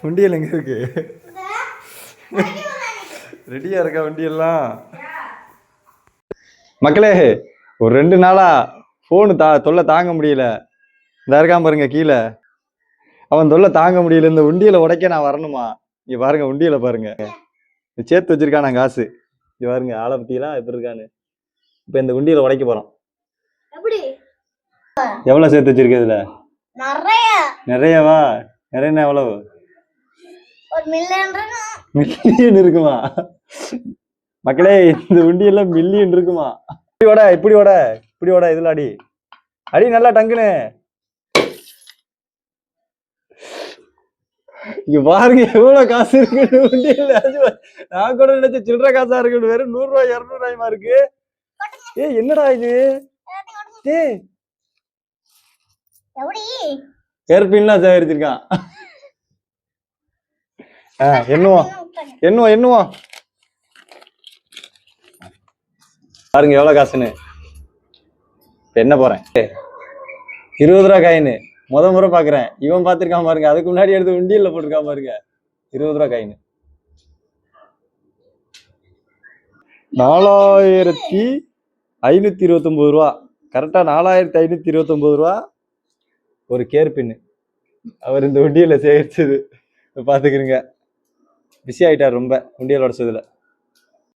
உண்டியல் எங்க இருக்கு? ரெடியா இருக்கா வண்டியெல்லாம்? மக்களே, ஒரு 2 நாளா போனு தொல்லை தாங்க முடியல. இந்த இருக்காம பாருங்க கீழே, அவன் தொல்லை தாங்க முடியல. இந்த உண்டியலை உடைக்க நான் வரணுமா? இங்க பாருங்க, உண்டியலை பாருங்க, சேர்த்து வச்சிருக்கான் நான் காசு. இங்க பாருங்க ஆளை பத்தியெல்லாம் எப்படி இருக்கான்னு. இப்ப இந்த உண்டியலை உடைக்க போறோம். எவ்வளவு சேர்த்து வச்சிருக்க? இதுல நிறையவா? நிறைய எவ்வளவு? மில்லியன் இருக்குமா? மக்களே, இந்த உண்டியெல்லாம் மில்லியன் இருக்குமா? இப்படி ஓட இதுல அடி அடி நல்லா டங்குன்னு. இங்க பாருங்க எவ்வளவு காசு இருக்கு உண்டியல்ல. நான் கூட நினைச்ச சில்லற காசா இருக்கு. வெறும் 100 ரூபாய் 200 ரூபாயுமா இருக்கு. என்னடா இது? ஏர்பின்லாம் சேகரிச்சிருக்கான். எண்ணுவோம் பாருங்க எவ்வளவு காசுன்னு. என்ன போறேன் 20 ரூபா காயின்னு முறை பாக்குறேன். இவன் பாத்துருக்கான் பாருங்க, அதுக்கு முன்னாடி எடுத்து உண்டியல்ல போட்டிருக்கான் பாருங்க 20 ரூபா காயின்னு. 4529 ரூபா, கரெக்டா 4529 ரூபா ஒரு கேர் பின்னு. அவர் இந்த உண்டியல்ல சேகரிச்சது பாத்துக்கிறீங்க. பிஸி ஆயிட்டார் ரொம்ப உண்டியல் உடைச்சதுல.